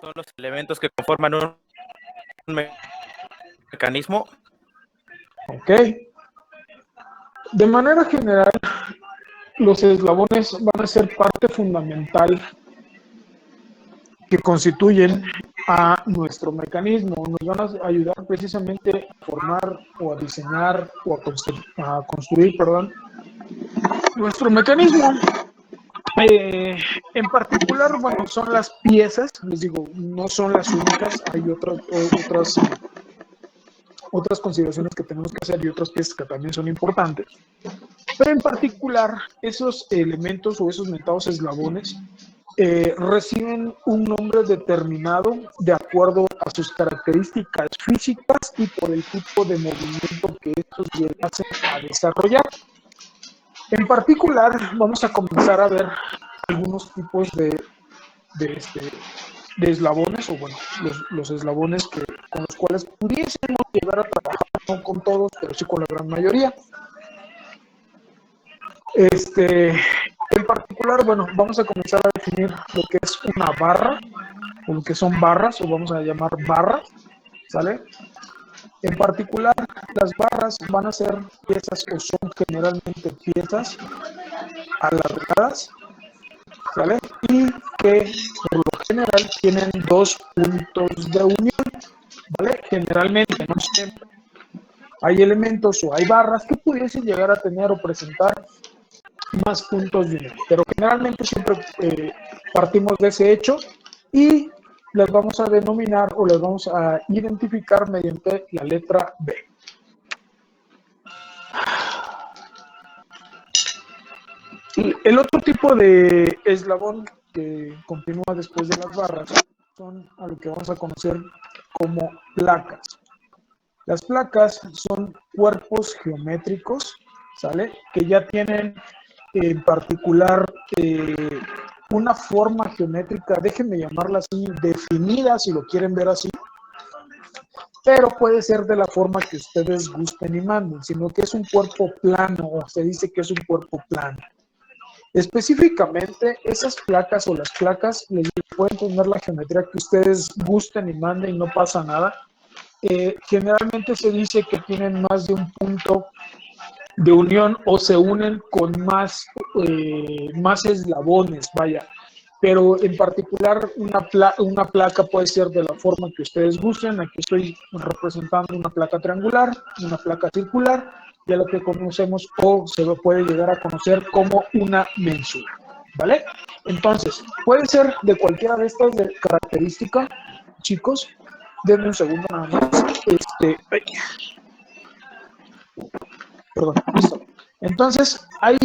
son los elementos que conforman un mecanismo. Ok. De manera general, los eslabones van a ser parte fundamental que constituyen a nuestro mecanismo. Nos van a ayudar precisamente a formar o a diseñar o a construir, perdón, nuestro mecanismo. En particular, bueno, son las piezas, les digo, no son las únicas, hay otras consideraciones que tenemos que hacer y otras piezas que también son importantes. Pero en particular, esos elementos o esos metados eslabones reciben un nombre determinado de acuerdo a sus características físicas y por el tipo de movimiento que estos llegasen a desarrollar. En particular, vamos a comenzar a ver algunos tipos de, de eslabones, o bueno, los eslabones con los cuales pudiésemos llegar a trabajar, no con todos, pero sí con la gran mayoría. En particular, bueno, vamos a comenzar a definir lo que es una barra, o lo que son barras, o vamos a llamar barras, ¿sale? En particular, las barras van a ser piezas o son generalmente piezas alargadas, ¿sale? Y que por lo general tienen dos puntos de unión, ¿vale? Generalmente, no siempre. Hay elementos o hay barras que pudiesen llegar a tener o presentar más puntos de unión, pero generalmente siempre partimos de ese hecho y las vamos a denominar o las vamos a identificar mediante la letra B. Y el otro tipo de eslabón que continúa después de las barras son a lo que vamos a conocer como placas. Las placas son cuerpos geométricos, ¿sale? Que ya tienen en particular una forma geométrica, déjenme llamarla así, definida, si lo quieren ver así, pero puede ser de la forma que ustedes gusten y manden, sino que es un cuerpo plano, o se dice que es un cuerpo plano. Específicamente, esas placas o las placas les pueden tener la geometría que ustedes gusten y manden y no pasa nada. Generalmente se dice que tienen más de un punto de unión o se unen con más eslabones, vaya. Pero en particular una placa puede ser de la forma que ustedes gusten. Aquí estoy representando una placa triangular, una placa circular, y a lo que conocemos o se lo puede llegar a conocer como una mensura, ¿vale? Entonces, puede ser de cualquiera de estas características, chicos. Denme un segundo nada más. Perdón, listo. Entonces, ahí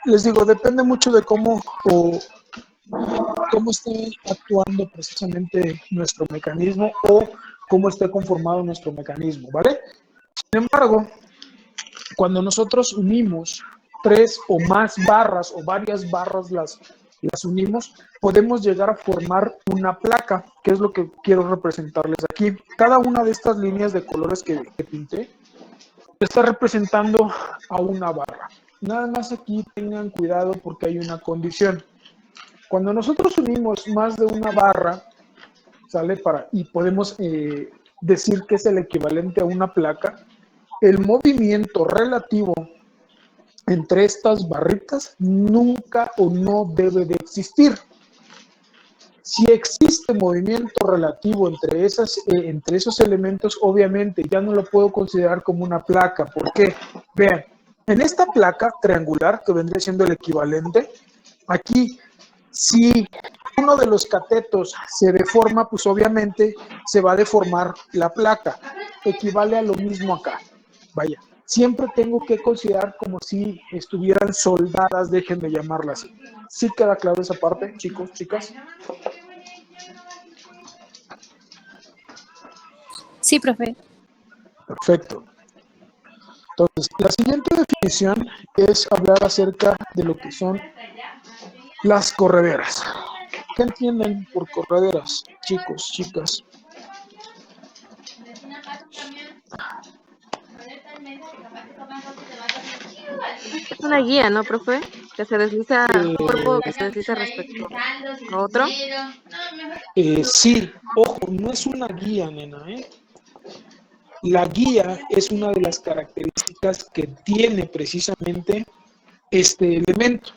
les digo, depende mucho de cómo esté actuando precisamente nuestro mecanismo o cómo esté conformado nuestro mecanismo, ¿vale? Sin embargo, cuando nosotros unimos tres o más barras o varias barras las unimos, podemos llegar a formar una placa, que es lo que quiero representarles aquí. Cada una de estas líneas de colores que pinté está representando a una barra. Nada más aquí tengan cuidado porque hay una condición. Cuando nosotros unimos más de una barra, ¿sale? Y podemos decir que es el equivalente a una placa, el movimiento relativo entre estas barritas nunca o no debe de existir. Si existe movimiento relativo entre esos elementos, obviamente ya no lo puedo considerar como una placa. ¿Por qué? Vean, en esta placa triangular, que vendría siendo el equivalente, aquí, si uno de los catetos se deforma, pues obviamente se va a deformar la placa. Equivale a lo mismo acá. Vaya, siempre tengo que considerar como si estuvieran soldadas, déjenme llamarla así. ¿Sí queda claro esa parte, chicos, chicas? Sí, profe. Perfecto. Entonces, la siguiente definición es hablar acerca de lo que son las correderas. ¿Qué entienden por correderas, chicos, chicas? Es una guía, ¿no, profe? Que se desliza un cuerpo que se desliza respecto a otro. Sí, ojo, no es una guía, nena, ¿eh? La guía es una de las características que tiene precisamente este elemento.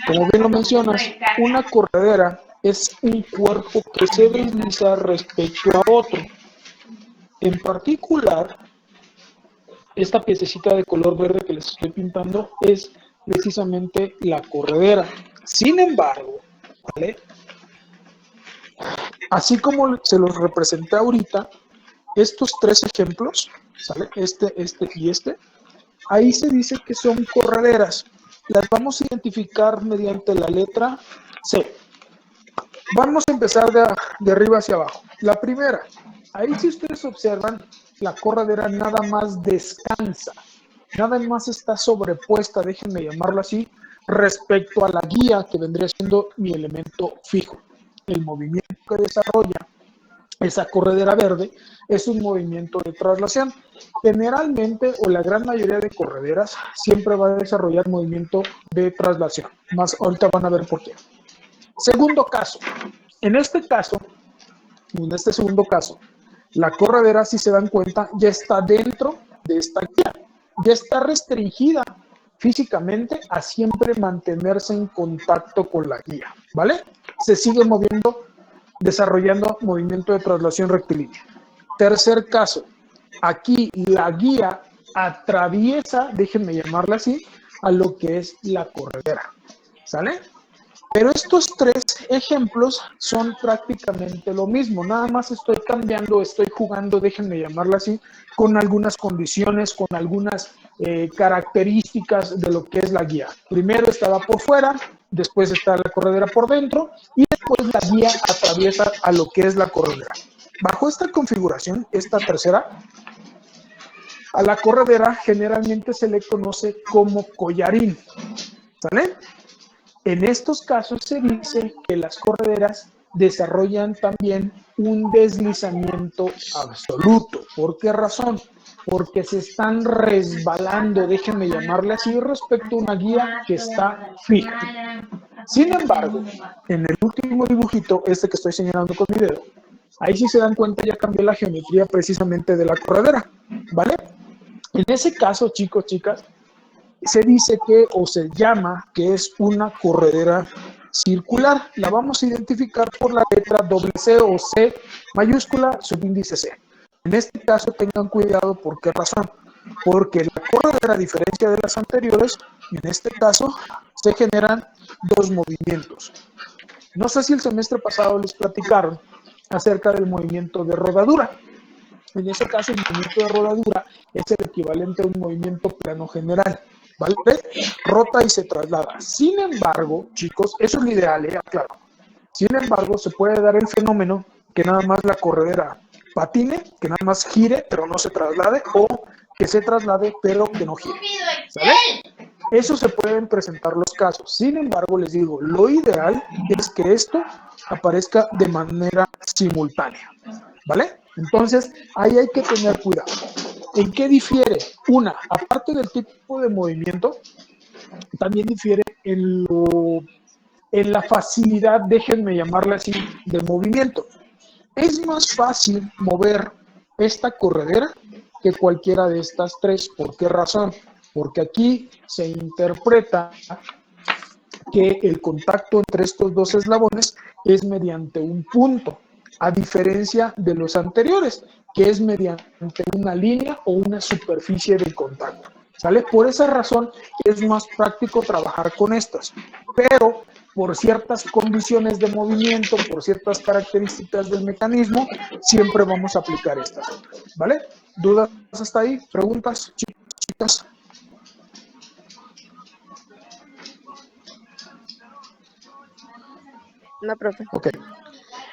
Como bien lo mencionas, una corredera es un cuerpo que se desliza respecto a otro. En particular, esta piececita de color verde que les estoy pintando es precisamente la corredera. Sin embargo, ¿vale? Así como se los representé ahorita, estos tres ejemplos, ¿sale? Este y este, ahí se dice que son correderas. Las vamos a identificar mediante la letra C. Vamos a empezar de arriba hacia abajo. La primera, ahí si ustedes observan, la corredera nada más descansa, nada más está sobrepuesta, déjenme llamarlo así, respecto a la guía que vendría siendo mi elemento fijo. El movimiento que desarrolla esa corredera verde es un movimiento de traslación. Generalmente, o la gran mayoría de correderas, siempre va a desarrollar movimiento de traslación. Más ahorita van a ver por qué. Segundo caso. En este segundo caso, la corredera, si se dan cuenta, ya está dentro de esta guía. Ya está restringida físicamente a siempre mantenerse en contacto con la guía, ¿vale? Se sigue moviendo, desarrollando movimiento de traslación rectilínea. Tercer caso, aquí la guía atraviesa, déjenme llamarla así, a lo que es la corredera, ¿sale? Pero estos tres ejemplos son prácticamente lo mismo, nada más estoy cambiando, estoy jugando, déjenme llamarla así, con algunas condiciones, con algunas características de lo que es la guía. Primero estaba por fuera, después está la corredera por dentro y después la guía atraviesa a lo que es la corredera. Bajo esta configuración, esta tercera, a la corredera generalmente se le conoce como collarín, ¿sale? En estos casos se dice que las correderas desarrollan también un deslizamiento absoluto. ¿Por qué razón? Porque se están resbalando, déjenme llamarle así, respecto a una guía que está fija. Sin embargo, en el último dibujito, este que estoy señalando con mi dedo, ahí si se dan cuenta ya cambió la geometría precisamente de la corredera, ¿vale? En ese caso, chicos, chicas, se dice que, o se llama, que es una corredera circular. La vamos a identificar por la letra C o C mayúscula, subíndice C. En este caso tengan cuidado, ¿por qué razón? Porque la corredera, a diferencia de las anteriores, en este caso se generan dos movimientos. No sé si el semestre pasado les platicaron acerca del movimiento de rodadura. En ese caso, el movimiento de rodadura es el equivalente a un movimiento plano general, ¿vale? Rota y se traslada. Sin embargo, chicos, eso es lo ideal, claro. Sin embargo, se puede dar el fenómeno que nada más la corredera patine, que nada más gire, pero no se traslade, o que se traslade, pero que no gire, ¿sale? Eso se pueden presentar los casos. Sin embargo, les digo, lo ideal es que esto aparezca de manera simultánea, ¿vale? Entonces, ahí hay que tener cuidado. ¿En qué difiere? Una, aparte del tipo de movimiento, también difiere en la facilidad, déjenme llamarla así, de movimiento. Es más fácil mover esta corredera que cualquiera de estas tres. ¿Por qué razón? Porque aquí se interpreta que el contacto entre estos dos eslabones es mediante un punto, a diferencia de los anteriores, que es mediante una línea o una superficie de contacto, ¿sale? Por esa razón es más práctico trabajar con estas, pero por ciertas condiciones de movimiento, por ciertas características del mecanismo, siempre vamos a aplicar estas, ¿vale? ¿Dudas hasta ahí? ¿Preguntas, chicas? No, profe. Ok.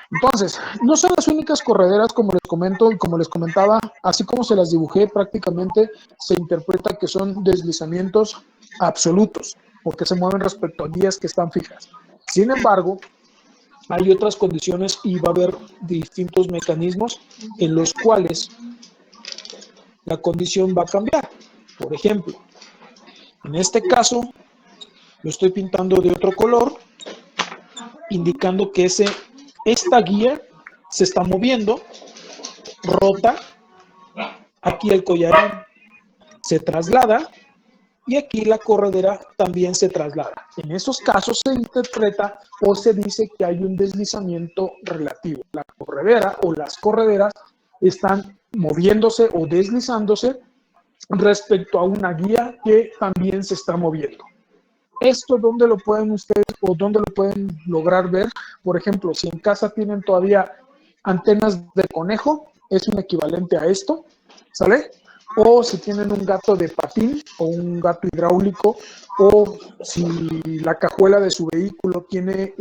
Entonces, no son las únicas correderas, como les comento y como les comentaba, así como se las dibujé, prácticamente se interpreta que son deslizamientos absolutos, porque se mueven respecto a guías que están fijas. Sin embargo, hay otras condiciones y va a haber distintos mecanismos en los cuales la condición va a cambiar. Por ejemplo, en este caso, Lo estoy pintando de otro color, indicando que esta guía se está moviendo, rota, aquí el collarín se traslada y aquí la corredera también se traslada. En esos casos se interpreta o se dice que hay un deslizamiento relativo. La corredera o las correderas están moviéndose o deslizándose respecto a una guía que también se está moviendo. ¿Esto dónde lo pueden ustedes o dónde lo pueden lograr ver? Por ejemplo, si en casa tienen todavía antenas de conejo, es un equivalente a esto, ¿sale? O si tienen un gato de patín o un gato hidráulico, o si la cajuela de su vehículo tiene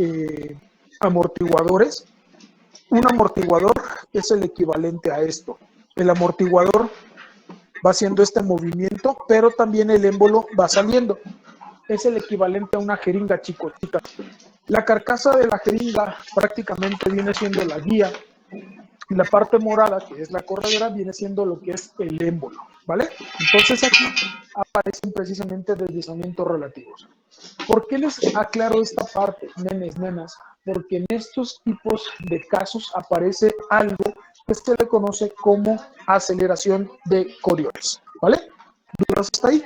amortiguadores, un amortiguador es el equivalente a esto. El amortiguador va haciendo este movimiento, pero también el émbolo va saliendo. Es el equivalente a una jeringa, chicos, chicas. La carcasa de la jeringa prácticamente viene siendo la guía y la parte morada, que es la corredera, viene siendo lo que es el émbolo, ¿vale? Entonces aquí aparecen precisamente deslizamientos relativos. ¿Por qué les aclaro esta parte, nenes, nenas? Porque en estos tipos de casos aparece algo que se le conoce como aceleración de Coriolis, ¿vale? ¿Dudas hasta ahí?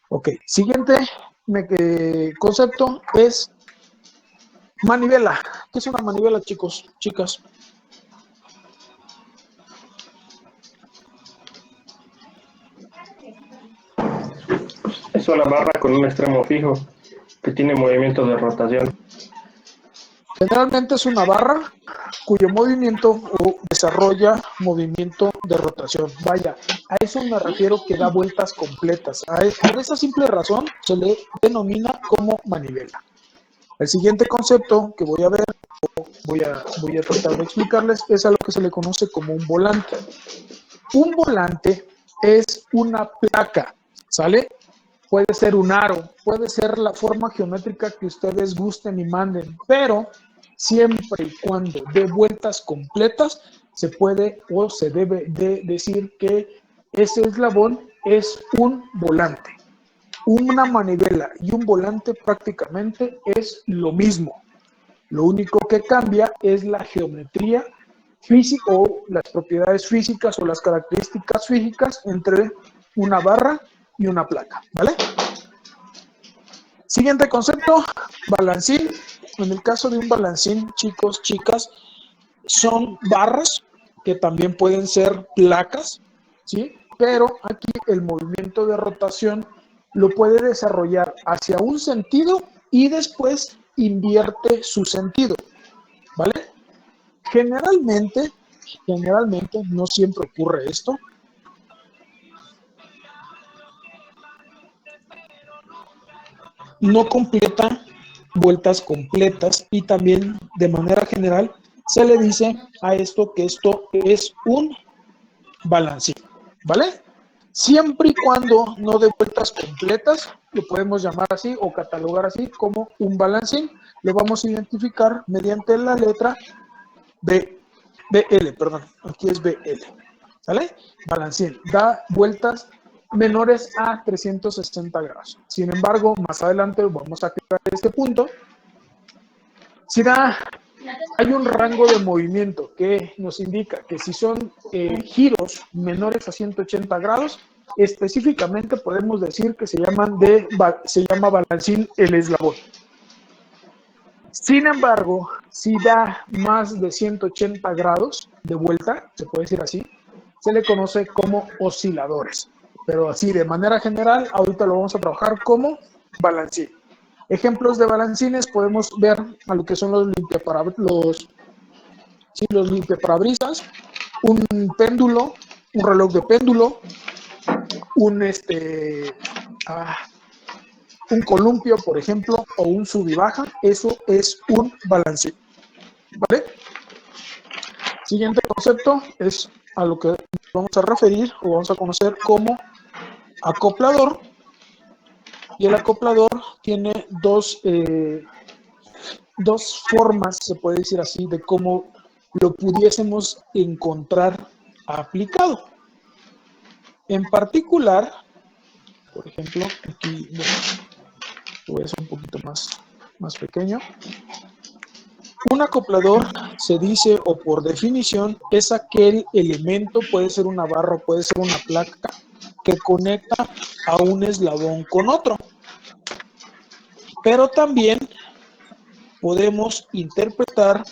Ok, siguiente concepto es manivela. ¿Qué es una manivela, chicos, chicas? Es una barra con un extremo fijo que tiene movimiento de rotación. Generalmente es una barra cuyo movimiento desarrolla movimiento de rotación. Vaya, a eso me refiero que da vueltas completas. Por esa simple razón se le denomina como manivela. El siguiente concepto que voy a ver, voy a tratar de explicarles, es a lo que se le conoce como un volante. Un volante es una placa, ¿sale? Puede ser un aro, puede ser la forma geométrica que ustedes gusten y manden, pero siempre y cuando dé vueltas completas, se puede o se debe de decir que ese eslabón es un volante. Una manivela y un volante prácticamente es lo mismo. Lo único que cambia es la geometría física o las propiedades físicas o las características físicas entre una barra y una placa, ¿vale? Siguiente concepto, balancín. En el caso de un balancín, chicos, chicas, son barras que también pueden ser placas, ¿sí? Pero aquí el movimiento de rotación lo puede desarrollar hacia un sentido y después invierte su sentido, ¿vale? Generalmente, no siempre ocurre esto. No completa vueltas completas y también de manera general se le dice a esto que esto es un balancín, ¿vale? Siempre y cuando no dé vueltas completas, lo podemos llamar así o catalogar así como un balancín. Lo vamos a identificar mediante la letra BL, perdón, aquí es BL, ¿sale? Balancín, da vueltas menores a 360 grados. Sin embargo, más adelante vamos a aclarar este punto. Hay un rango de movimiento que nos indica que si son giros menores a 180 grados, específicamente podemos decir que se llama balancín el eslabón. Sin embargo, si da más de 180 grados de vuelta, se puede decir así, se le conoce como osciladores. Pero así, de manera general, ahorita lo vamos a trabajar como balancín. Ejemplos de balancines podemos ver a lo que son los limpiaparabrisas, un péndulo, un reloj de péndulo, un columpio, por ejemplo, o un sub y baja. Eso es un balancín, ¿vale? Siguiente concepto es a lo que vamos a referir o vamos a conocer como acoplador. Y el acoplador tiene dos formas, se puede decir así, de cómo lo pudiésemos encontrar aplicado. En particular, Por ejemplo, aquí, bueno, lo voy a hacer un poquito más pequeño. Un acoplador se dice, o por definición, es aquel elemento, puede ser una barra, puede ser una placa, que conecta a un eslabón con otro. Pero también podemos interpretar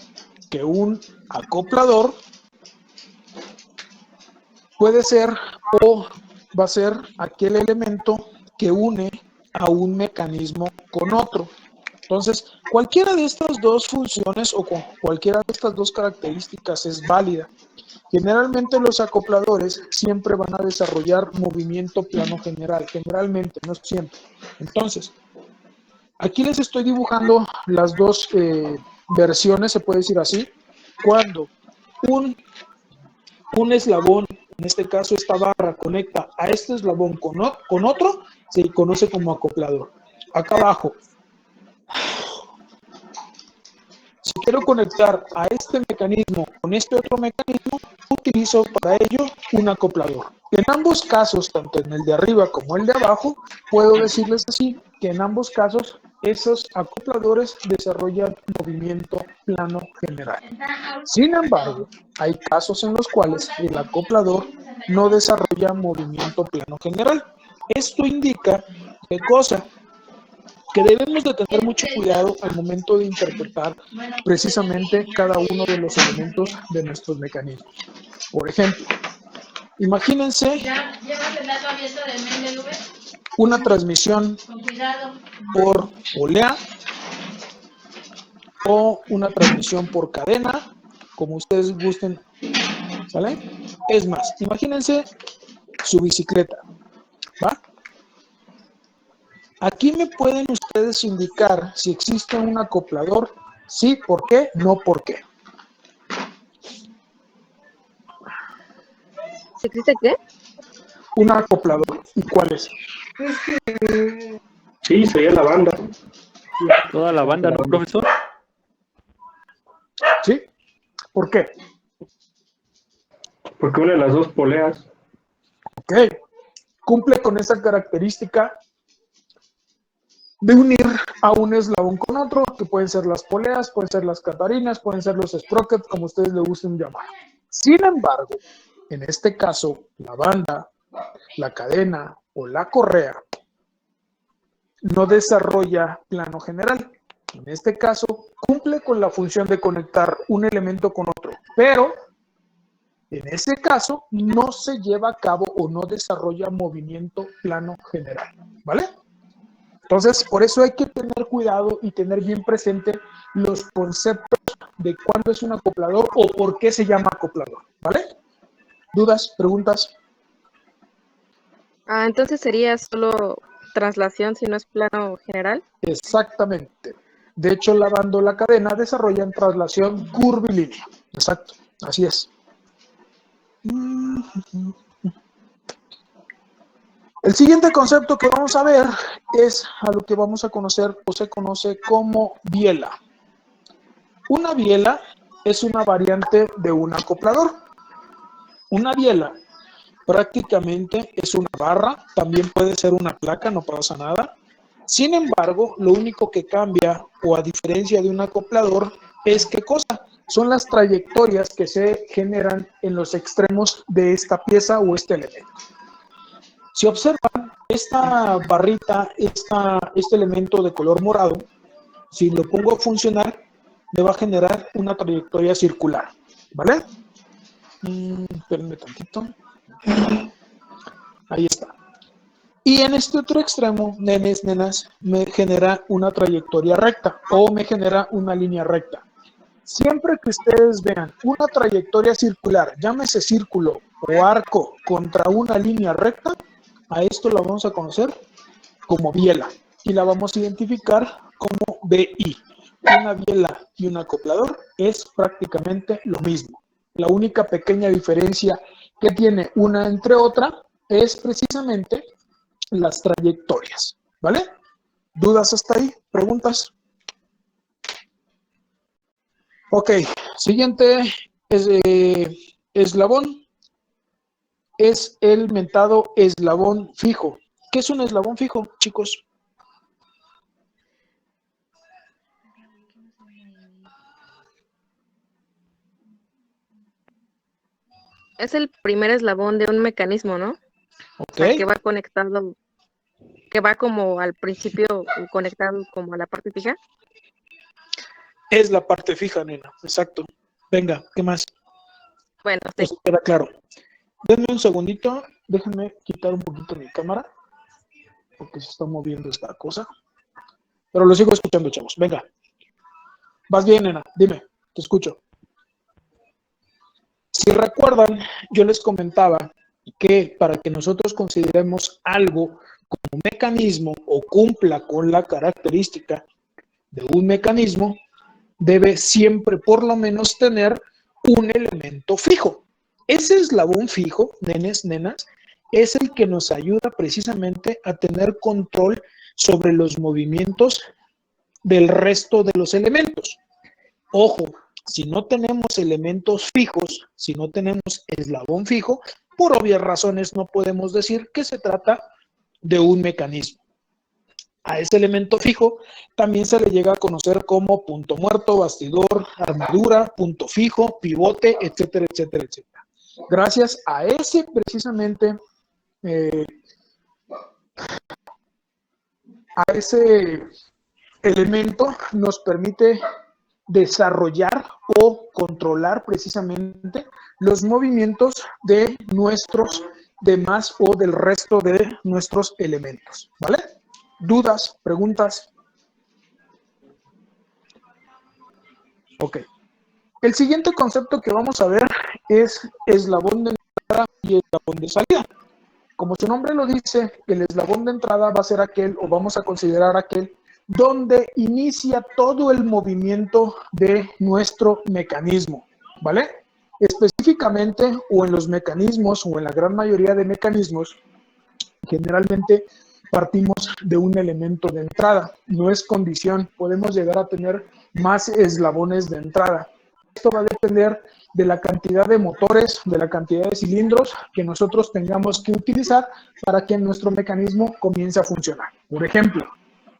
que un acoplador puede ser o va a ser aquel elemento que une a un mecanismo con otro. Entonces, cualquiera de estas dos funciones o con cualquiera de estas dos características es válida. Generalmente los acopladores siempre van a desarrollar movimiento plano general, generalmente, no siempre. Entonces, aquí les estoy dibujando las dos versiones, se puede decir así, cuando un eslabón, en este caso esta barra, conecta a este eslabón con otro, se conoce como acoplador. Acá abajo, si quiero conectar a este mecanismo con este otro mecanismo, utilizo para ello un acoplador. En ambos casos, tanto en el de arriba como el de abajo, puedo decirles así que en ambos casos esos acopladores desarrollan movimiento plano general. Sin embargo, hay casos en los cuales el acoplador no desarrolla movimiento plano general. Esto indica ¿qué cosa? Que debemos de tener mucho cuidado al momento de interpretar precisamente cada uno de los elementos de nuestros mecanismos. Por ejemplo, imagínense una transmisión por polea o una transmisión por cadena, como ustedes gusten, ¿sale? Es más, imagínense su bicicleta, ¿va? Aquí me pueden ustedes indicar si existe un acoplador, sí, ¿por qué? No, ¿por qué? ¿Si existe qué? Un acoplador. ¿Y cuál es? Sí, sería la banda. Toda la banda, ¿no, profesor? ¿Sí? ¿Por qué? Porque une las dos poleas. Ok. Cumple con esa característica de unir a un eslabón con otro, que pueden ser las poleas, pueden ser las catarinas, pueden ser los sprockets, como ustedes le gusten llamar. Sin embargo, en este caso, la banda, la cadena o la correa no desarrolla plano general. En este caso, cumple con la función de conectar un elemento con otro, pero en ese caso no se lleva a cabo o no desarrolla movimiento plano general, ¿vale? Entonces, por eso hay que tener cuidado y tener bien presente los conceptos de cuándo es un acoplador o por qué se llama acoplador, ¿vale? ¿Dudas? ¿Preguntas? Entonces sería solo traslación si no es plano general. Exactamente. De hecho, lavando la cadena desarrollan traslación curvilínea. Exacto, así es. El siguiente concepto que vamos a ver es a lo que vamos a conocer o se conoce como biela. Una biela es una variante de un acoplador. Una biela prácticamente es una barra, también puede ser una placa, no pasa nada. Sin embargo, lo único que cambia, o a diferencia de un acoplador, es qué cosa. Son las trayectorias que se generan en los extremos de esta pieza o este elemento. Si observan, esta barrita, este elemento de color morado, si lo pongo a funcionar, me va a generar una trayectoria circular, ¿vale? Espérenme tantito. Ahí está. Y en este otro extremo, nenes, nenas, me genera una trayectoria recta o me genera una línea recta. Siempre que ustedes vean una trayectoria circular, llámese círculo o arco contra una línea recta, a esto la vamos a conocer como biela y la vamos a identificar como BI. Una biela y un acoplador es prácticamente lo mismo. La única pequeña diferencia que tiene una entre otra es precisamente las trayectorias, ¿vale? ¿Dudas hasta ahí? ¿Preguntas? Ok, siguiente eslabón es el mentado eslabón fijo. ¿Qué es un eslabón fijo, chicos? Es el primer eslabón de un mecanismo, ¿no? O Ok, sea, que va conectado, que va como al principio conectado como a la parte fija. es la parte fija, nena, exacto. Venga, ¿qué más? Bueno, sí. Eso queda claro. Denme un segundito, déjenme quitar un poquito mi cámara, porque se está moviendo esta cosa. Pero lo sigo escuchando, chavos. Venga. Vas bien, nena, dime, te escucho. Si recuerdan, yo les comentaba que para que nosotros consideremos algo como mecanismo o cumpla con la característica de un mecanismo, debe siempre por lo menos tener un elemento fijo. Ese eslabón fijo, nenes, nenas, es el que nos ayuda precisamente a tener control sobre los movimientos del resto de los elementos. Ojo, si no tenemos elementos fijos, si no tenemos eslabón fijo, por obvias razones no podemos decir que se trata de un mecanismo. A ese elemento fijo también se le llega a conocer como punto muerto, bastidor, armadura, punto fijo, pivote, etcétera, etcétera, etcétera. Gracias a ese precisamente, a ese elemento nos permite desarrollar o controlar precisamente los movimientos de nuestros demás o del resto de nuestros elementos, ¿vale? ¿Dudas? ¿Preguntas? Ok. El siguiente concepto que vamos a ver es eslabón de entrada y eslabón de salida. Como su nombre lo dice, el eslabón de entrada va a ser aquel, o vamos a considerar aquel, donde inicia todo el movimiento de nuestro mecanismo, ¿vale? Específicamente, o en los mecanismos, o en la gran mayoría de mecanismos, generalmente partimos de un elemento de entrada, no es condición, podemos llegar a tener más eslabones de entrada. Esto va a depender de la cantidad de motores, de la cantidad de cilindros que nosotros tengamos que utilizar para que nuestro mecanismo comience a funcionar. Por ejemplo,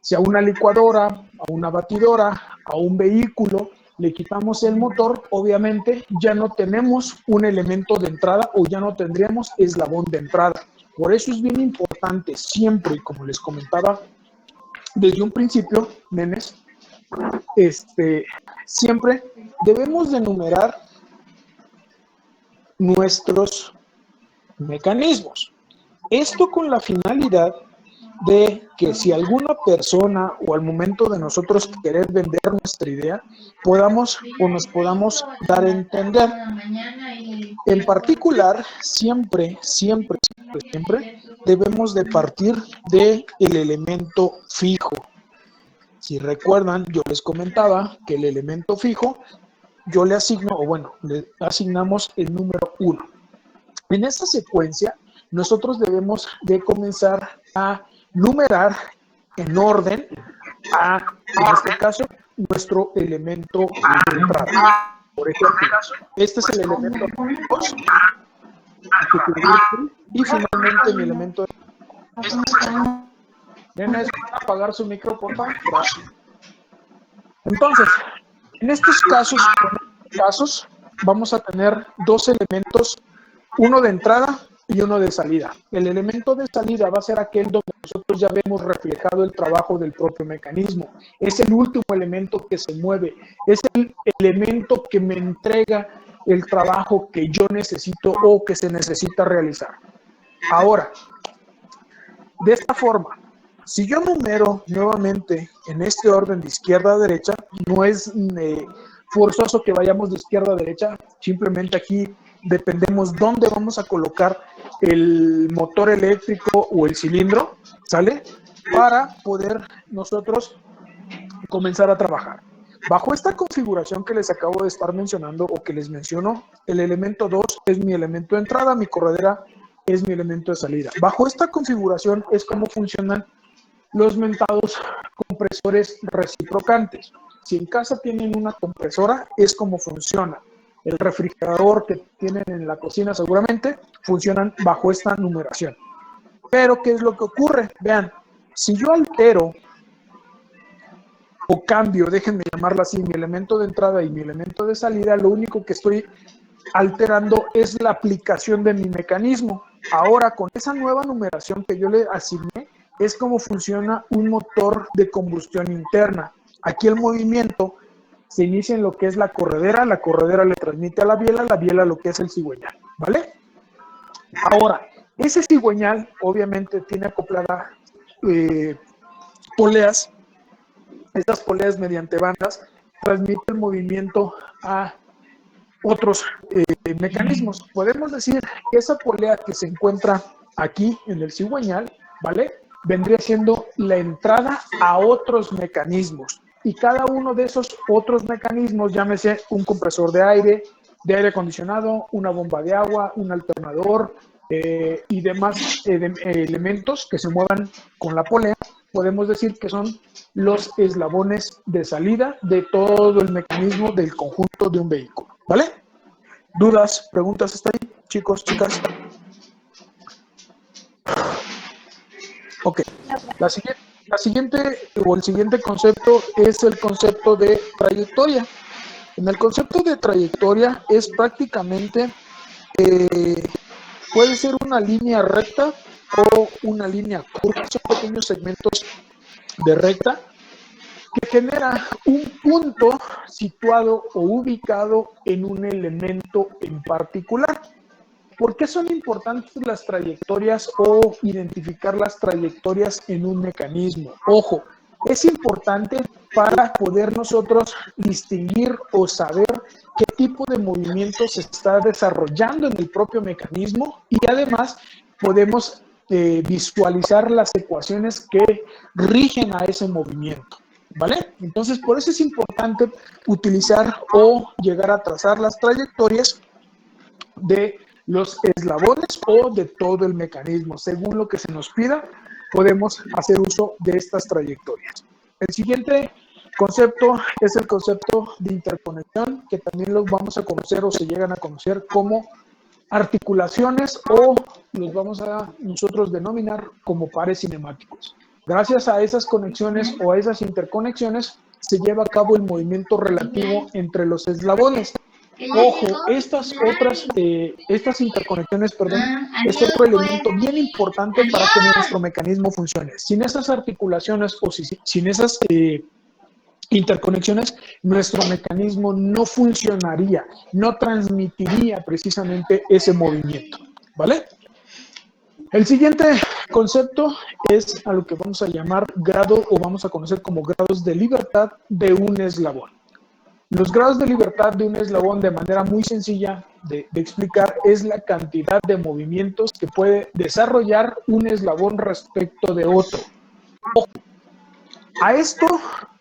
si a una licuadora, a una batidora, a un vehículo le quitamos el motor, obviamente ya no tenemos un elemento de entrada o ya no tendríamos eslabón de entrada. Por eso es bien importante siempre, como les comentaba desde un principio, nenes, siempre debemos de enumerar nuestros mecanismos. Esto con la finalidad de que si alguna persona o al momento de nosotros querer vender nuestra idea, podamos o nos podamos dar a entender. En particular, siempre debemos de partir del elemento fijo. Si recuerdan, yo les comentaba que el elemento fijo, yo le asigno, o bueno, le asignamos el número 1. En esta secuencia, nosotros debemos de comenzar a numerar en orden en este caso, nuestro elemento de entrada. Por ejemplo, este es el elemento 2, y finalmente mi elemento de... Nenes, apagar su micro, por favor. Gracias. Entonces, en estos casos, vamos a tener dos elementos, uno de entrada y uno de salida. El elemento de salida va a ser aquel donde nosotros ya vemos reflejado el trabajo del propio mecanismo. Es el último elemento que se mueve, es el elemento que me entrega el trabajo que yo necesito o que se necesita realizar. Ahora, de esta forma, si yo numero nuevamente en este orden de izquierda a derecha, no es forzoso que vayamos de izquierda a derecha, simplemente aquí dependemos dónde vamos a colocar el motor eléctrico o el cilindro, ¿sale? Para poder nosotros comenzar a trabajar. Bajo esta configuración que les acabo de estar mencionando o que les menciono, el elemento 2 es mi elemento de entrada, mi corredera es mi elemento de salida. Bajo esta configuración es como funcionan los mentados compresores reciprocantes. Si en casa tienen una compresora, es como funciona. El refrigerador que tienen en la cocina seguramente funcionan bajo esta numeración. Pero, ¿qué es lo que ocurre? Vean, si yo altero o cambio, déjenme llamarlo así, mi elemento de entrada y mi elemento de salida, lo único que estoy alterando es la aplicación de mi mecanismo. Ahora, con esa nueva numeración que yo le asigné, es como funciona un motor de combustión interna. Aquí el movimiento se inicia en lo que es la corredera le transmite a la biela lo que es el cigüeñal, ¿vale? Ahora, ese cigüeñal obviamente tiene acoplada poleas. Estas poleas mediante bandas transmiten el movimiento a otros mecanismos. Podemos decir que esa polea que se encuentra aquí en el cigüeñal, ¿vale? Vendría siendo la entrada a otros mecanismos. Y cada uno de esos otros mecanismos, llámese un compresor de aire acondicionado, una bomba de agua, un alternador y demás elementos que se muevan con la polea, podemos decir que son los eslabones de salida de todo el mecanismo del conjunto de un vehículo, ¿vale? ¿Dudas, preguntas hasta ahí, chicos, chicas? Ok, la siguiente o el siguiente concepto es el concepto de trayectoria. En el concepto de trayectoria es prácticamente, puede ser una línea recta o una línea curva, son pequeños segmentos de recta que genera un punto situado o ubicado en un elemento en particular. ¿Por qué son importantes las trayectorias o identificar las trayectorias en un mecanismo? Ojo, es importante para poder nosotros distinguir o saber qué tipo de movimiento se está desarrollando en el propio mecanismo y además podemos visualizar las ecuaciones que rigen a ese movimiento, ¿vale? Entonces, por eso es importante utilizar o llegar a trazar las trayectorias de los eslabones o de todo el mecanismo. Según lo que se nos pida, podemos hacer uso de estas trayectorias. El siguiente concepto es el concepto de interconexión, que también los vamos a conocer o se llegan a conocer como articulaciones o los vamos a nosotros denominar como pares cinemáticos. Gracias a esas conexiones o a esas interconexiones se lleva a cabo el movimiento relativo entre los eslabones. Ojo, estas interconexiones, perdón, es otro elemento bien importante para que nuestro mecanismo funcione. Sin esas articulaciones o sin esas interconexiones, nuestro mecanismo no funcionaría, no transmitiría precisamente ese movimiento, ¿vale? El siguiente concepto es a lo que vamos a llamar grado o vamos a conocer como grados de libertad de un eslabón. Los grados de libertad de un eslabón, de manera muy sencilla de explicar, es la cantidad de movimientos que puede desarrollar un eslabón respecto de otro. Ojo, a esto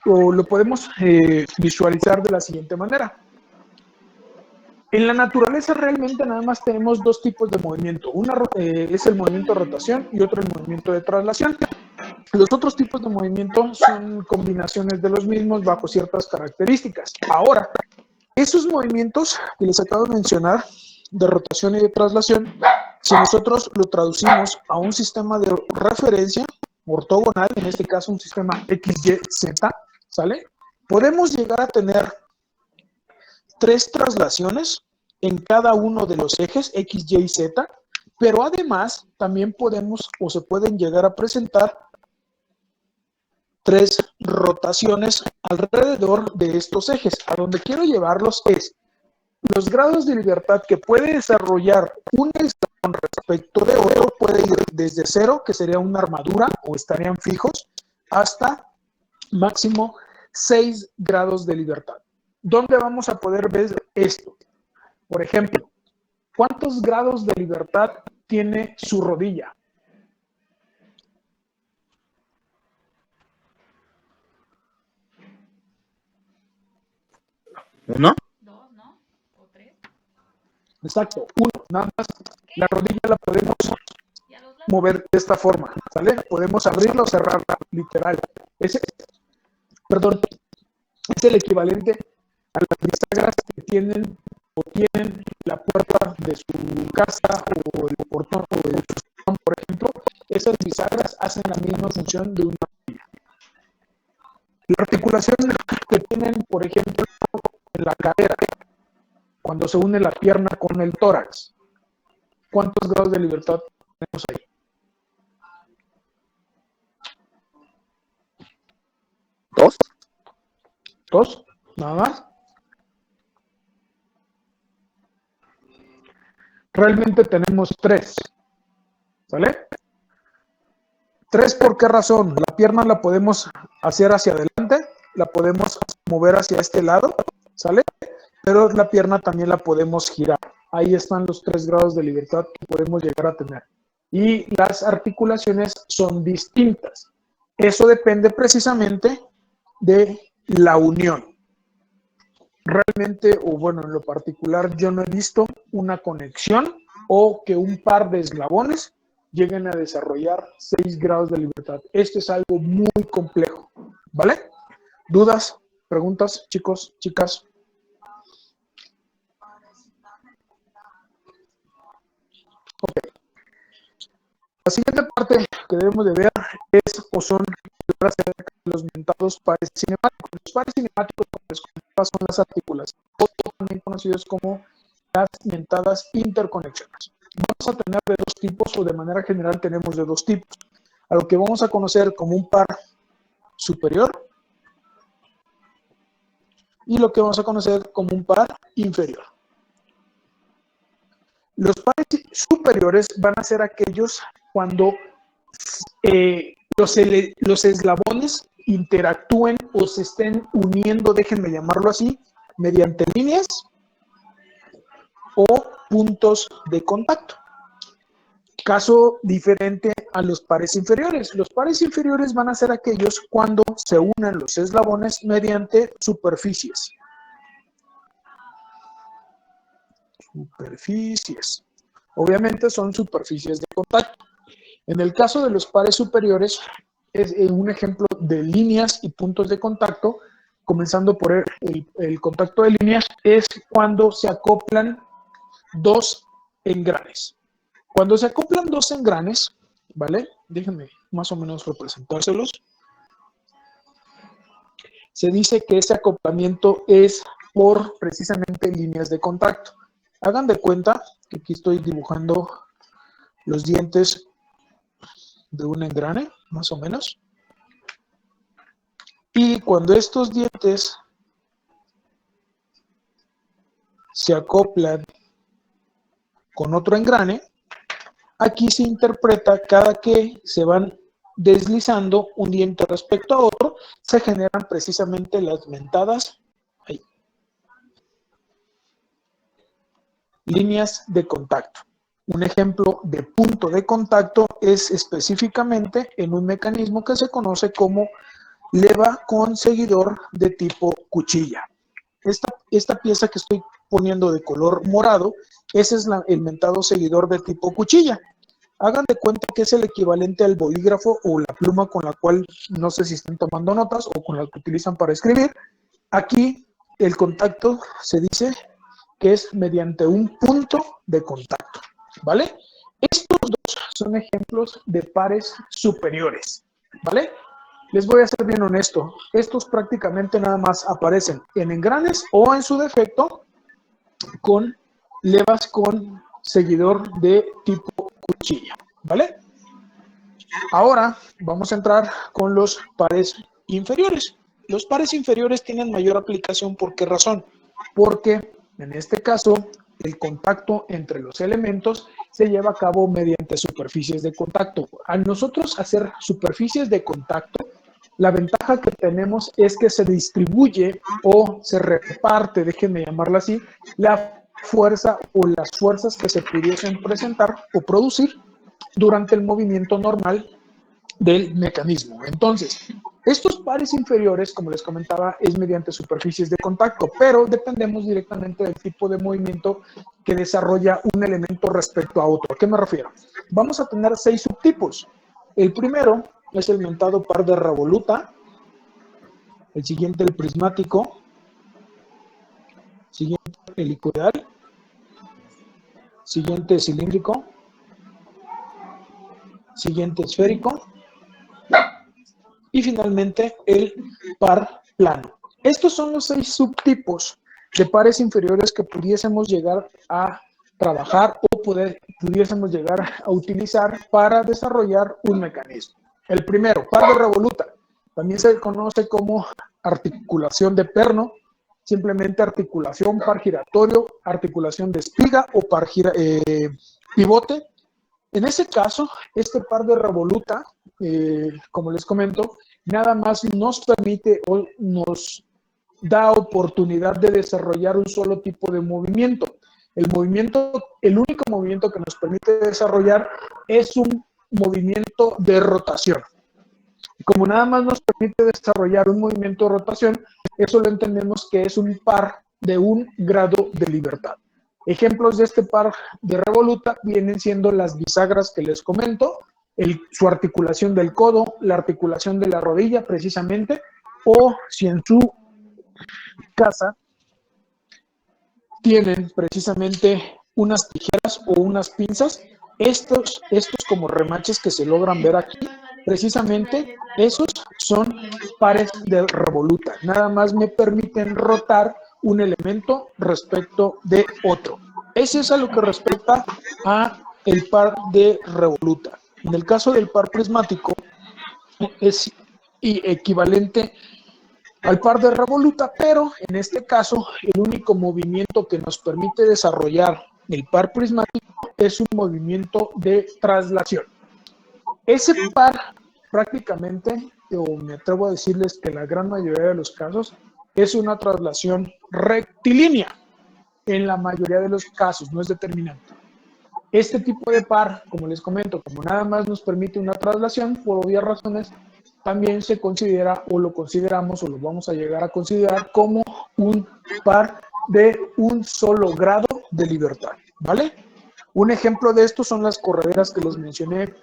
lo podemos visualizar de la siguiente manera. En la naturaleza realmente nada más tenemos dos tipos de movimiento. Una es el movimiento de rotación y otro el movimiento de traslación. Los otros tipos de movimiento son combinaciones de los mismos bajo ciertas características. Ahora, esos movimientos que les acabo de mencionar, de rotación y de traslación, si nosotros lo traducimos a un sistema de referencia ortogonal, en este caso un sistema XYZ, ¿sale? Podemos llegar a tener 3 traslaciones en cada uno de los ejes X, Y y Z, pero además también podemos o se pueden llegar a presentar 3 rotaciones alrededor de estos ejes. A donde quiero llevarlos es los grados de libertad que puede desarrollar un eslabón respecto de otro, puede ir desde 0, que sería una armadura o estarían fijos, hasta máximo 6 grados de libertad. ¿Dónde vamos a poder ver esto? Por ejemplo, ¿cuántos grados de libertad tiene su rodilla? ¿Uno? Exacto, 1. Nada más la rodilla la podemos mover de esta forma, ¿sale? Podemos abrirla o cerrarla, literal. Es el equivalente a las bisagras que tienen la puerta de su casa o el portón o el portón, por ejemplo. Esas bisagras hacen la misma función de una rodilla. La articulación que tienen, por ejemplo, en la cadera, cuando se une la pierna con el tórax, ¿cuántos grados de libertad tenemos ahí? ¿Dos? ¿Dos? ¿Nada más? Realmente tenemos tres, ¿vale? Tres, ¿por qué razón? La pierna la podemos hacer hacia adelante, la podemos mover hacia este lado, ¿sale? Pero la pierna también la podemos girar. Ahí están los 3 grados de libertad que podemos llegar a tener. Y las articulaciones son distintas. Eso depende precisamente de la unión. Realmente, o bueno, en lo particular, yo no he visto una conexión o que un par de eslabones lleguen a desarrollar 6 grados de libertad. Esto es algo muy complejo, ¿vale? ¿Dudas? ¿Preguntas, chicos, chicas? Ok. La siguiente parte que debemos de ver es o son acerca de los mentados pares cinemáticos. Los pares cinemáticos, como les comentaba, son las articulaciones, o también conocidos como las mentadas interconexiones. Vamos a tener de dos tipos, o de manera general tenemos de dos tipos. A lo que vamos a conocer como un par superior y lo que vamos a conocer como un par inferior. Los pares superiores van a ser aquellos cuando los eslabones interactúen o se estén uniendo, déjenme llamarlo así, mediante líneas o puntos de contacto. Caso diferente a los pares inferiores. Los pares inferiores van a ser aquellos cuando se unen los eslabones mediante superficies. Superficies. Obviamente son superficies de contacto. En el caso de los pares superiores, es un ejemplo de líneas y puntos de contacto, comenzando por el contacto de líneas, es cuando se acoplan dos engranes. Cuando se acoplan dos engranes, ¿vale? Déjenme más o menos representárselos. Se dice que ese acoplamiento es por precisamente líneas de contacto. Hagan de cuenta que aquí estoy dibujando los dientes de un engrane, más o menos. Y cuando estos dientes se acoplan con otro engrane, aquí se interpreta cada que se van deslizando un diente respecto a otro, se generan precisamente las mentadas ahí. Líneas de contacto. Un ejemplo de punto de contacto es específicamente en un mecanismo que se conoce como leva con seguidor de tipo cuchilla. Esta pieza que estoy poniendo de color morado, ese es el mentado seguidor de tipo cuchilla. Hagan de cuenta que es el equivalente al bolígrafo o la pluma con la cual, no sé si están tomando notas o con la que utilizan para escribir. Aquí el contacto se dice que es mediante un punto de contacto, ¿vale? Estos dos son ejemplos de pares superiores, ¿vale? Les voy a ser bien honesto, estos prácticamente nada más aparecen en engranes o en su defecto con levas con seguidor de tipo cuchilla, ¿vale? Ahora vamos a entrar con los pares inferiores. Los pares inferiores tienen mayor aplicación, ¿por qué razón? Porque en este caso el contacto entre los elementos se lleva a cabo mediante superficies de contacto. Al nosotros hacer superficies de contacto, la ventaja que tenemos es que se distribuye o se reparte, déjenme llamarla así, la fuerza o las fuerzas que se pudiesen presentar o producir durante el movimiento normal del mecanismo. Entonces, estos pares inferiores, como les comentaba, es mediante superficies de contacto, pero dependemos directamente del tipo de movimiento que desarrolla un elemento respecto a otro. ¿A qué me refiero? Vamos a tener 6 subtipos. El primero es el mentado par de revoluta, el siguiente el prismático, siguiente helicoidal, siguiente cilíndrico, siguiente esférico y finalmente el par plano. Estos son los 6 subtipos de pares inferiores que pudiésemos llegar a trabajar o pudiésemos llegar a utilizar para desarrollar un mecanismo. El primero, par de revoluta. También se conoce como articulación de perno, simplemente articulación, par giratorio, articulación de espiga o par pivote. En ese caso, este par de revoluta, como les comento, nada más nos permite o nos da oportunidad de desarrollar un solo tipo de movimiento. El único movimiento que nos permite desarrollar es un movimiento de rotación. Como nada más nos permite desarrollar un movimiento de rotación, eso lo entendemos que es un par de un grado de libertad. Ejemplos de este par de revoluta vienen siendo las bisagras que les comento, su articulación del codo, la articulación de la rodilla precisamente, o si en su casa tienen precisamente unas tijeras o unas pinzas, estos como remaches que se logran ver aquí, precisamente esos son pares de revoluta. Nada más me permiten rotar un elemento respecto de otro. Ese es a lo que respecta a el par de revoluta. En el caso del par prismático es equivalente al par de revoluta, pero en este caso el único movimiento que nos permite desarrollar el par prismático es un movimiento de traslación. Ese par prácticamente, o me atrevo a decirles que en la gran mayoría de los casos, es una traslación rectilínea. En la mayoría de los casos, no es determinante. Este tipo de par, como les comento, como nada más nos permite una traslación, por obvias razones, también se considera o lo consideramos o lo vamos a llegar a considerar como un par de un solo grado de libertad, ¿vale? Un ejemplo de esto son las correderas que les mencioné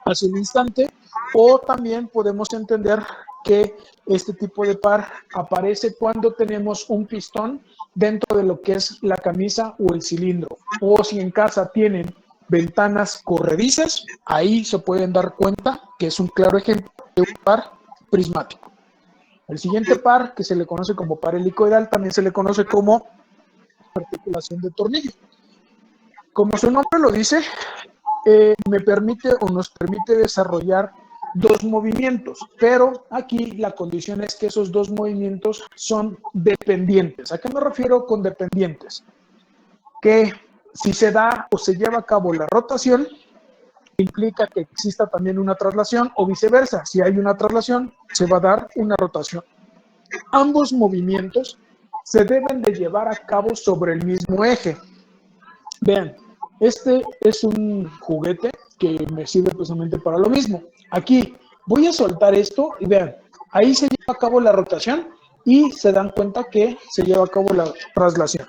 hace un instante, o también podemos entender que este tipo de par aparece cuando tenemos un pistón dentro de lo que es la camisa o el cilindro, o si en casa tienen ventanas corredizas, ahí se pueden dar cuenta que es un claro ejemplo de un par prismático. El siguiente par, que se le conoce como par helicoidal, también se le conoce como articulación de tornillo. Como su nombre lo dice, me permite o nos permite desarrollar dos movimientos, pero aquí la condición es que esos dos movimientos son dependientes. ¿A qué me refiero con dependientes? Que si se da o se lleva a cabo la rotación, implica que exista también una traslación o viceversa. Si hay una traslación, se va a dar una rotación. Ambos movimientos se deben de llevar a cabo sobre el mismo eje. Vean, este es un juguete que me sirve precisamente para lo mismo. Aquí voy a soltar esto y vean, ahí se lleva a cabo la rotación y se dan cuenta que se lleva a cabo la traslación.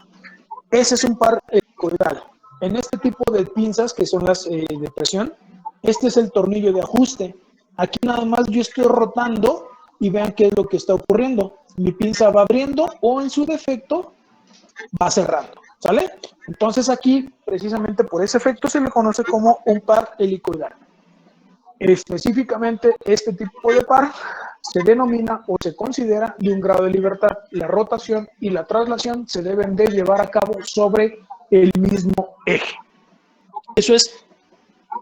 Ese es un par helicoidal. En este tipo de pinzas, que son las de presión, este es el tornillo de ajuste. Aquí nada más yo estoy rotando y vean qué es lo que está ocurriendo. Mi pinza va abriendo o en su defecto va cerrando, ¿sale? Entonces aquí, precisamente por ese efecto, se le conoce como un par helicoidal. Específicamente, este tipo de par se denomina o se considera de un grado de libertad. La rotación y la traslación se deben de llevar a cabo sobre el mismo eje. Eso es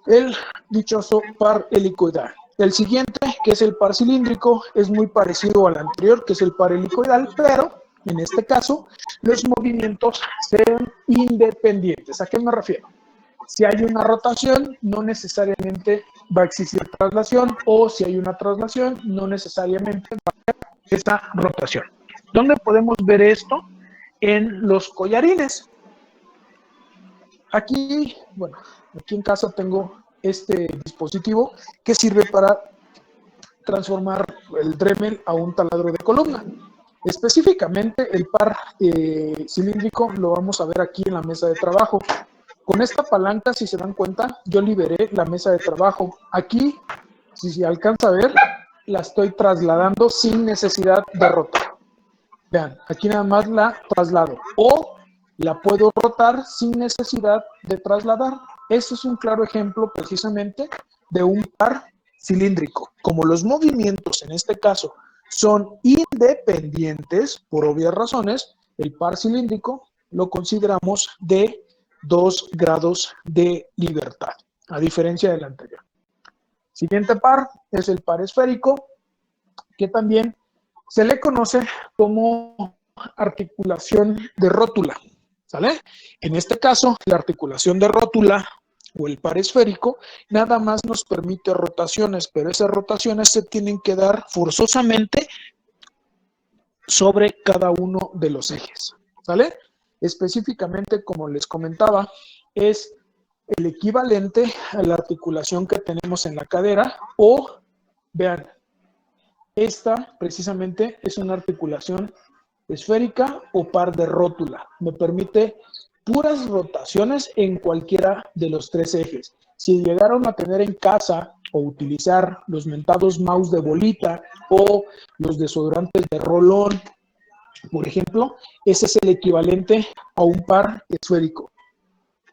el dichoso par helicoidal. El siguiente, que es el par cilíndrico, es muy parecido al anterior, que es el par helicoidal, pero en este caso los movimientos serán independientes. ¿A qué me refiero? Si hay una rotación, no necesariamente va a existir traslación, o si hay una traslación, no necesariamente va a haber esa rotación. ¿Dónde podemos ver esto? En los collarines. Aquí, bueno, aquí en casa tengo este dispositivo que sirve para transformar el Dremel a un taladro de columna. Específicamente el par cilíndrico lo vamos a ver aquí en la mesa de trabajo. Con esta palanca, si se dan cuenta, yo liberé la mesa de trabajo. Aquí, si se alcanza a ver, la estoy trasladando sin necesidad de rotar. Vean, aquí nada más la traslado. O la puedo rotar sin necesidad de trasladar. Este es un claro ejemplo precisamente de un par cilíndrico. Como los movimientos en este caso son independientes, por obvias razones, el par cilíndrico lo consideramos de 2 grados de libertad, a diferencia del anterior. Siguiente par es el par esférico, que también se le conoce como articulación de rótula, ¿sale? En este caso, la articulación de rótula o el par esférico nada más nos permite rotaciones, pero esas rotaciones se tienen que dar forzosamente sobre cada uno de los ejes, ¿sale? Específicamente, como les comentaba, es el equivalente a la articulación que tenemos en la cadera o, vean, esta precisamente es una articulación esférica o par de rótula. Me permite puras rotaciones en cualquiera de los 3 ejes. Si llegaron a tener en casa o utilizar los mentados mouse de bolita o los desodorantes de rolón, por ejemplo, ese es el equivalente a un par esférico.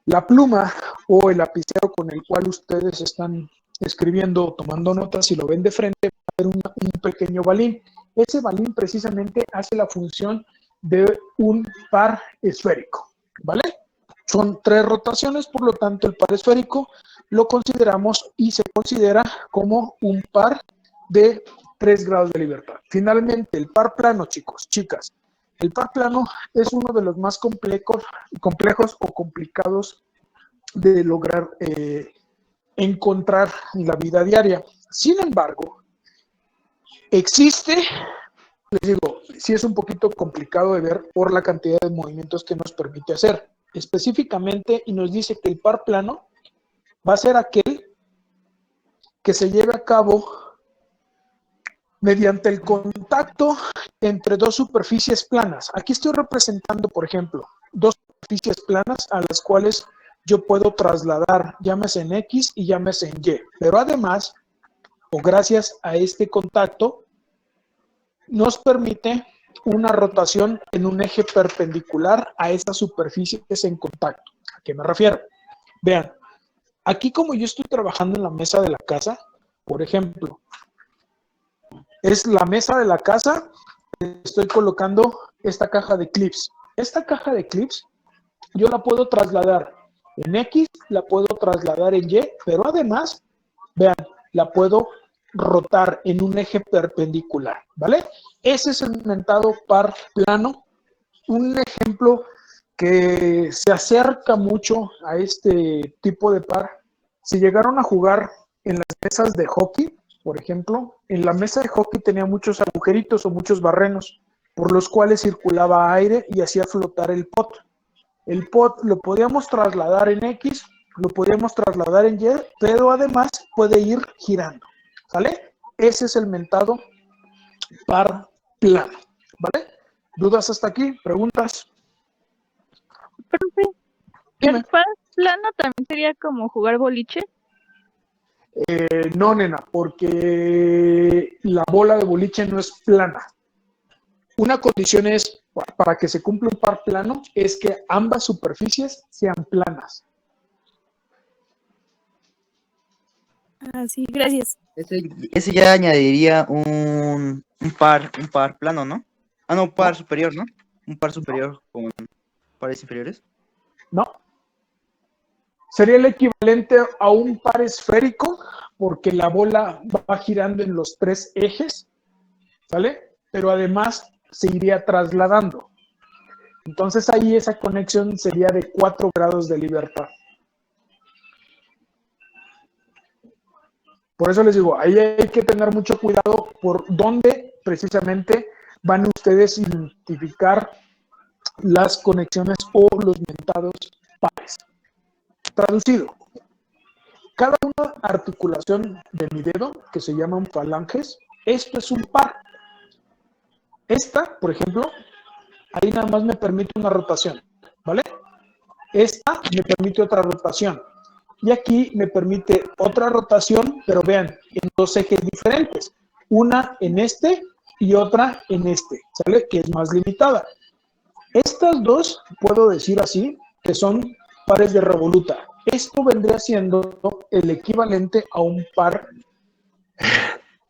La pluma o el lapicero con el cual ustedes están escribiendo o tomando notas, si lo ven de frente, va a haber un pequeño balín. Ese balín precisamente hace la función de un par esférico, ¿vale? Son 3 rotaciones, por lo tanto el par esférico lo consideramos y se considera como un par de 3 grados de libertad. Finalmente, el par plano, chicos, chicas. El par plano es uno de los más complejos o complicados de lograr encontrar en la vida diaria. Sin embargo, existe, les digo, sí es un poquito complicado de ver por la cantidad de movimientos que nos permite hacer. Específicamente, y nos dice que el par plano va a ser aquel que se lleve a cabo mediante el contacto entre 2 superficies planas. Aquí estoy representando, por ejemplo, 2 superficies planas a las cuales yo puedo trasladar, llámese en X y llámese en Y. Pero además, o gracias a este contacto, nos permite una rotación en un eje perpendicular a esas superficies en contacto. ¿A qué me refiero? Vean, aquí como yo estoy trabajando en la mesa de la casa, por ejemplo, es la mesa de la casa, estoy colocando esta caja de clips. Esta caja de clips yo la puedo trasladar en X, la puedo trasladar en Y, pero además, vean, la puedo rotar en un eje perpendicular, ¿vale? Ese es el mentado par plano. Un ejemplo que se acerca mucho a este tipo de par. Si llegaron a jugar en las mesas de hockey, por ejemplo, en la mesa de hockey tenía muchos agujeritos o muchos barrenos por los cuales circulaba aire y hacía flotar el pot. El pot lo podíamos trasladar en X, lo podíamos trasladar en Y, pero además puede ir girando, ¿vale? Ese es el mentado par plano, ¿vale? ¿Dudas hasta aquí? ¿Preguntas? Profe, Dime. ¿el par plano también sería como jugar boliche? No, nena, porque la bola de boliche no es plana. Una condición es, para que se cumpla un par plano, es que ambas superficies sean planas. Ah, sí, gracias. Ese ya añadiría un par plano, ¿no? Ah, no, un par superior, ¿no? Un par superior con pares inferiores. No. Sería el equivalente a un par esférico, porque la bola va girando en los 3 ejes, ¿sale? Pero además se iría trasladando. Entonces ahí esa conexión sería de 4 grados de libertad. Por eso les digo, ahí hay que tener mucho cuidado por dónde precisamente van ustedes a identificar las conexiones o los mentados pares. Traducido, cada una articulación de mi dedo, que se llaman falanges, esto es un par. Esta, por ejemplo, ahí nada más me permite una rotación, ¿vale? Esta me permite otra rotación. Y aquí me permite otra rotación, pero vean, en 2 ejes diferentes. Una en este y otra en este, ¿sale? Que es más limitada. Estas 2, puedo decir así, que son pares de revoluta. Esto vendría siendo el equivalente a un par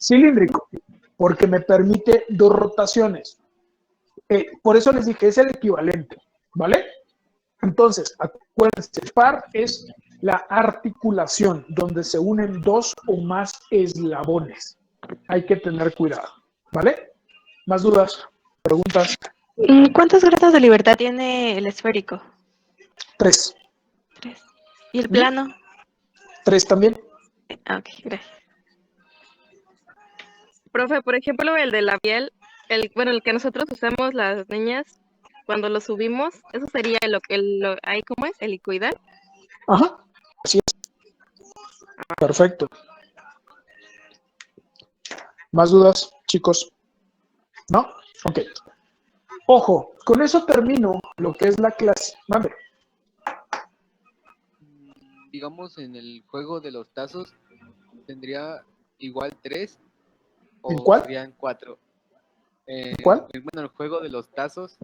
cilíndrico, porque me permite 2 rotaciones. Por eso les dije, es el equivalente, ¿vale? Entonces, acuérdense, el par es la articulación donde se unen 2 o más eslabones. Hay que tener cuidado, ¿vale? ¿Más dudas? ¿Preguntas? ¿Cuántos grados de libertad tiene el esférico? 3. 3. ¿Y el plano? 3 también. Ah, ok, gracias. Profe, por ejemplo, el de labial, el que nosotros usamos las niñas cuando lo subimos, eso sería ahí, ¿cómo es? Helicoidal. Ajá, así es. Perfecto. ¿Más dudas, chicos? ¿No? Ok. Ojo, con eso termino lo que es la clase. Mande. Digamos, en el juego de los tazos, ¿tendría igual 3 ¿En o cuál? serían 4? ¿Cuál? Bueno, el juego de los tazos,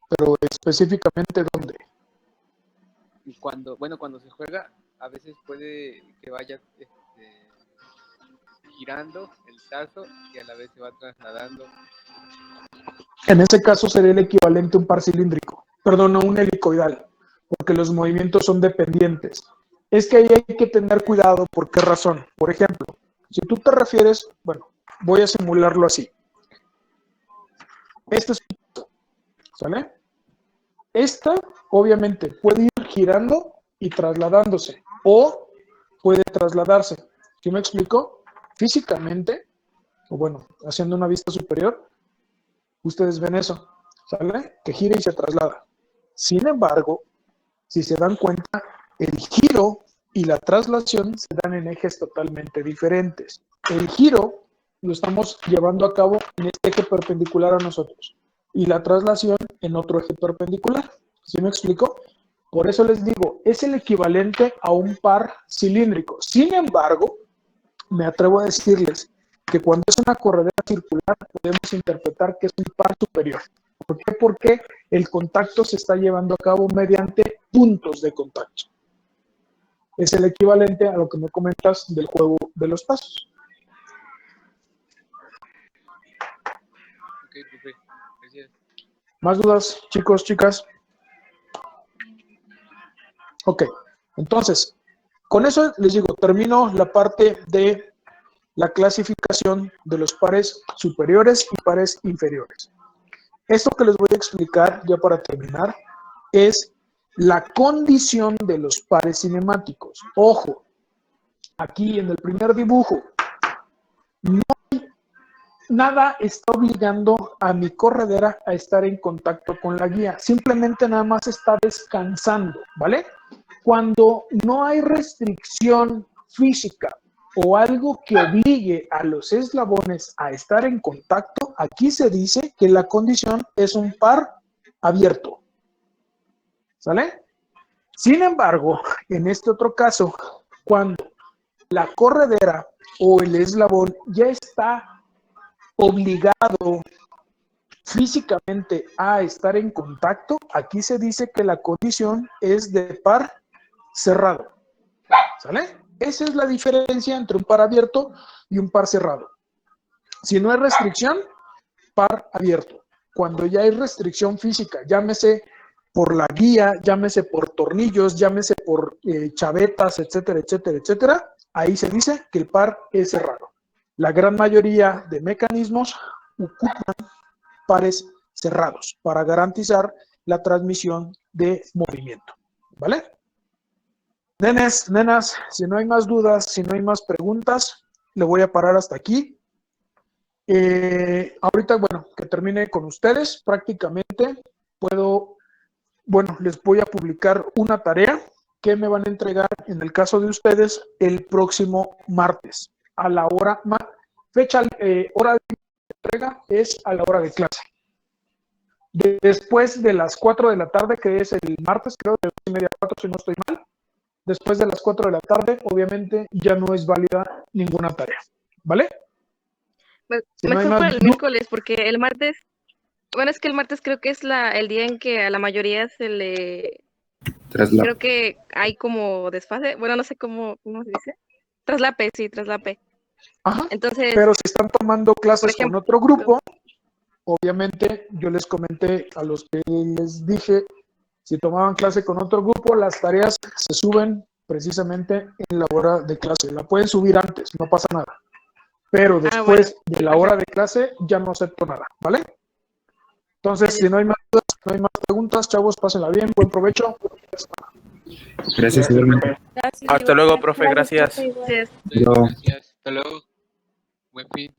Pero específicamente dónde. cuando se juega, a veces puede que vaya girando el tazo y a la vez se va trasladando. En ese caso sería el equivalente a un par cilíndrico. Perdón, no un helicoidal, porque los movimientos son dependientes. Es que ahí hay que tener cuidado. ¿Por qué razón? Por ejemplo, si tú te refieres, bueno, voy a simularlo así. Este es un tazo, ¿sale? Esta, obviamente, puede ir girando y trasladándose, o puede trasladarse. ¿Sí me explico? Físicamente, o bueno, haciendo una vista superior, ustedes ven eso, ¿sale? Que gira y se traslada. Sin embargo, si se dan cuenta, el giro y la traslación se dan en ejes totalmente diferentes. El giro lo estamos llevando a cabo en este eje perpendicular a nosotros y la traslación en otro eje perpendicular. ¿Sí me explico? Por eso les digo, es el equivalente a un par cilíndrico. Sin embargo, me atrevo a decirles que cuando es una corredera circular podemos interpretar que es un par superior. ¿Por qué? Porque el contacto se está llevando a cabo mediante puntos de contacto. Es el equivalente a lo que me comentas del juego de los tazos. Ok, profe, gracias. ¿Más dudas, chicos, chicas? Ok, entonces, con eso les digo, termino la parte de la clasificación de los pares superiores y pares inferiores. Esto que les voy a explicar ya para terminar es la condición de los pares cinemáticos. Ojo, aquí en el primer dibujo, nada está obligando a mi corredera a estar en contacto con la guía. Simplemente nada más está descansando, ¿vale? Cuando no hay restricción física o algo que obligue a los eslabones a estar en contacto, aquí se dice que la condición es un par abierto. ¿Sale? Sin embargo, en este otro caso, cuando la corredera o el eslabón ya está obligado físicamente a estar en contacto, aquí se dice que la condición es de par cerrado. ¿Sale? Esa es la diferencia entre un par abierto y un par cerrado. Si no hay restricción, par abierto. Cuando ya hay restricción física, llámese por la guía, llámese por tornillos, llámese por chavetas, etcétera, etcétera, etcétera, ahí se dice que el par es cerrado. La gran mayoría de mecanismos ocupan pares cerrados para garantizar la transmisión de movimiento. ¿Vale? Nenes, nenas, si no hay más dudas, si no hay más preguntas, le voy a parar hasta aquí. Ahorita, bueno, que termine con ustedes, prácticamente les voy a publicar una tarea que me van a entregar, en el caso de ustedes, el próximo martes, a la hora, hora de entrega es a la hora de clase. Después de las 4 de la tarde, que es el martes, creo, de 2:30 a 4, si no estoy mal, después de las 4 de la tarde, obviamente, ya no es válida ninguna tarea, ¿vale? Si no hay Mejor más, para el miércoles, porque el martes, bueno, es que el martes creo que es el día en que a la mayoría se le Traslape. Creo que hay como desfase, bueno, no sé cómo se dice. Traslape, sí, traslape. Ajá. Entonces, Pero si están tomando clases por ejemplo, con otro grupo, obviamente yo les comenté a los que les dije, si tomaban clase con otro grupo, las tareas se suben precisamente en la hora de clase. La pueden subir antes, no pasa nada. Pero después de la hora de clase ya no acepto nada, ¿vale? Entonces, si no hay más dudas, no hay más preguntas, chavos, pásenla bien, buen provecho. Gracias, igualmente. Gracias, Hasta luego, profe, gracias. entonces Yo- Gracias. Hasta luego. Buen fin.